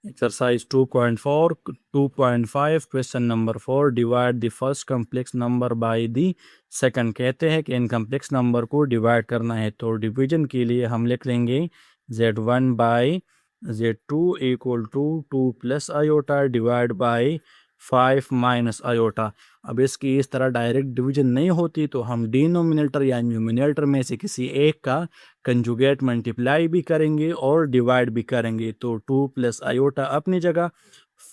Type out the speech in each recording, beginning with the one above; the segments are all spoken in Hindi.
Exercise 2.4, 2.5, question number 4, divide the first complex number by the second. कहते हैं कि इन कम्प्लेक्स नंबर को डिवाइड करना है, तो डिवीजन के लिए हम लिख लेंगे z1 by z2 equal to 2 plus iota divide by 5 minus iota. अब इसकी इस तरह डायरेक्ट डिवीजन नहीं होती, तो हम डिनोमिनेटर या न्यूमिनेटर में से किसी एक का कंजुगेट मल्टीप्लाई भी करेंगे और डिवाइड भी करेंगे। तो 2 प्लस आयोटा अपनी जगह,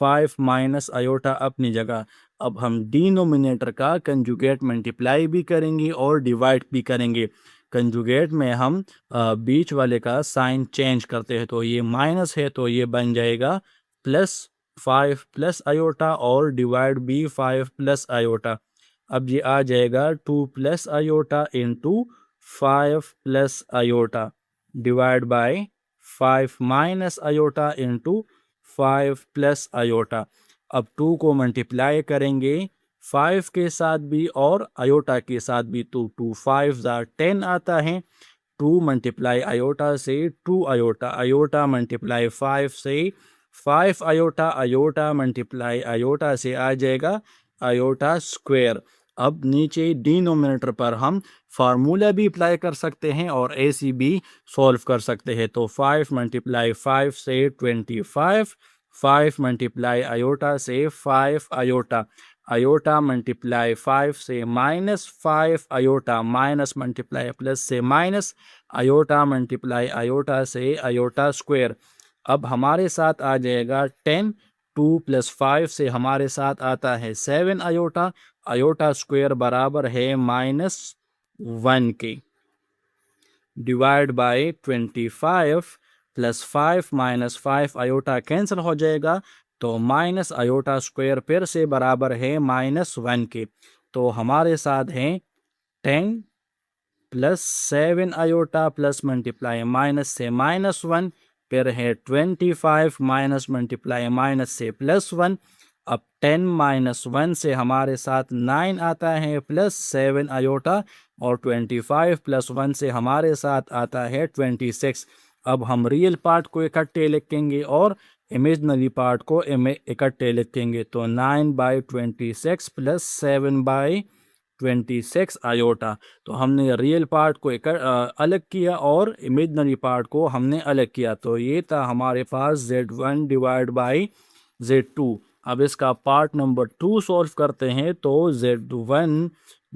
5 माइनस आयोटा अपनी जगह। अब हम डिनोमिनेटर का कंजुगेट मल्टीप्लाई भी करेंगे और डिवाइड भी करेंगे। कंजुगेट में हम बीच वाले का साइन चेंज करते हैं, तो ये माइनस है तो ये बन जाएगा प्लस 5 प्लस आयोटा और डिवाइड भी 5 प्लस आयोटा। अब ये आ जाएगा 2 plus iota into 5 plus iota divide by 5 minus iota into 5 plus iota. अब 2 को मल्टीप्लाई करेंगे 5 के साथ भी और आयोटा के साथ भी, तो 2 5 10 आता है। 2 मल्टीप्लाई आयोटा से 2 आयोटा, आयोटा मल्टीप्लाई 5 से 5 आयोटा, आयोटा मल्टीप्लाई आयोटा से आ जाएगा आयोटा स्क्वायर। अब नीचे डिनोमिनेटर पर हम फार्मूला भी अप्लाई कर सकते हैं और ऐसी भी सॉल्व कर सकते हैं। तो 5 मल्टीप्लाई 5 से 25, 5 मल्टीप्लाई आयोटा से 5 आयोटा, आयोटा मल्टीप्लाई 5 से minus 5 iota, minus multiply plus से माइनस, आयोटा मल्टीप्लाई आयोटा से आयोटा स्क्वायर। अब हमारे साथ आ जाएगा 10, 2 प्लस 5 से हमारे साथ आता है 7 आयोटा, आयोटा स्क्वायर बराबर है -1 के। Divide by 25 plus 5 minus 5 iota cancel हो जाएगा, तो माइनस आयोटा स्क्वायर फिर से बराबर है -1 के। तो हमारे साथ हैं 10 plus 7 iota plus multiply minus से -1, फिर है 25 माइनस मल्टीप्लाई माइनस से +1। अब 10 माइनस 1 से हमारे साथ 9 आता है प्लस 7 आयोटा, और 25 प्लस 1 से हमारे साथ आता है 26। अब हम रियल पार्ट को इकट्ठे लिखेंगे और इमेजनरी पार्ट को इकट्ठे लिखेंगे। तो 9/26 प्लस 7/26 आयोटा। तो हमने रियल पार्ट को अलग किया और इमेजनरी पार्ट को हमने अलग किया। तो ये था हमारे पास z1 डिवाइड बाई z2। अब इसका पार्ट नंबर 2 सॉल्व करते हैं, तो z1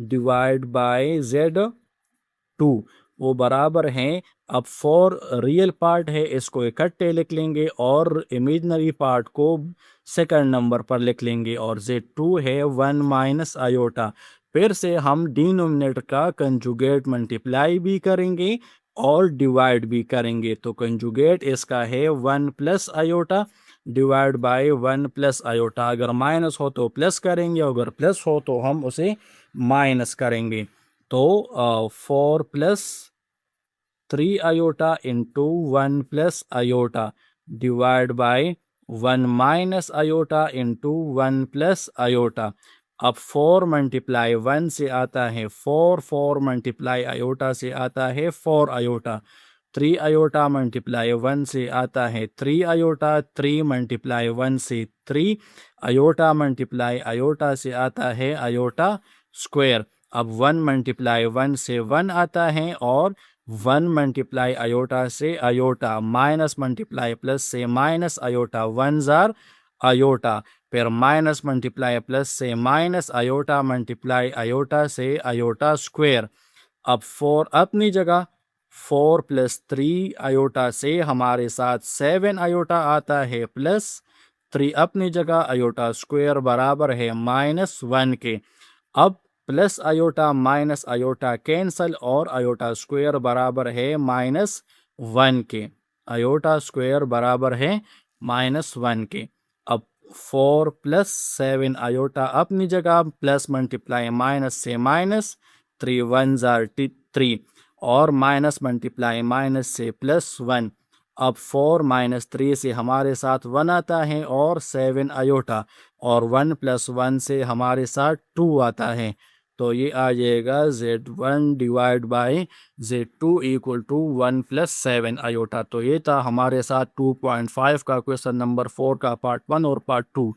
डिवाइड बाई z2 वो बराबर हैं, अब 4 रियल पार्ट है इसको इकट्ठे लिख लेंगे और इमेजनरी पार्ट को सेकंड नंबर पर लिख लेंगे, और z2 है 1 माइनस आयोटा। फिर से हम डिनोमिनेटर का कंजुगेट मल्टीप्लाई भी करेंगे और डिवाइड भी करेंगे। तो कंजुगेट इसका है 1 plus iota divide by 1 plus iota. अगर माइनस हो तो प्लस करेंगे, अगर प्लस हो तो हम उसे माइनस करेंगे। तो 4 plus 3 iota into 1 plus iota divide by 1 minus iota into 1 plus iota. अब 4 मल्टीप्लाई 1 से आता है 4, 4 मल्टीप्लाई आयोटा से आता है 4 आयोटा, 3 आयोटा मल्टीप्लाई 1 से आता है 3 आयोटा, 3 मल्टीप्लाई 1 से 3 आयोटा मल्टीप्लाई आयोटा से आता है आयोटा स्क्वायर। अब 1 मल्टीप्लाई 1 से 1 आता है और 1 मल्टीप्लाई आयोटा से आयोटा, माइनस मल्टीप्लाई प्लस से माइनस आयोटा, 1 जार आयोटा, फिर माइनस मल्टीप्लाई प्लस से माइनस आयोटा मल्टीप्लाई आयोटा से आयोटा स्क्वायर। अब 4 अपनी जगह, 4 प्लस 3 आयोटा से हमारे साथ 7 आयोटा आता है प्लस 3 अपनी जगह, आयोटा स्क्वायर बराबर है -1 के। अब plus iota minus iota cancel और आयोटा स्क्वायर बराबर है -1 के, आयोटा स्क्वायर बराबर है -1 के। अब 4 प्लस 7 आयोटा अपनी जगह, प्लस मल्टीप्लाई माइनस से माइनस, 3 1 जार 3 और माइनस मल्टीप्लाई माइनस से +1। अब 4 माइनस 3 से हमारे साथ 1 आता है और 7 आयोटा, और 1 प्लस 1 से हमारे साथ 2 आता है। तो ये आ जाएगा Z1 divide by Z2 equal to 1 plus 7 iota. तो ये था हमारे साथ 2.5 का क्वेश्चन नंबर 4 का पार्ट 1 और पार्ट 2।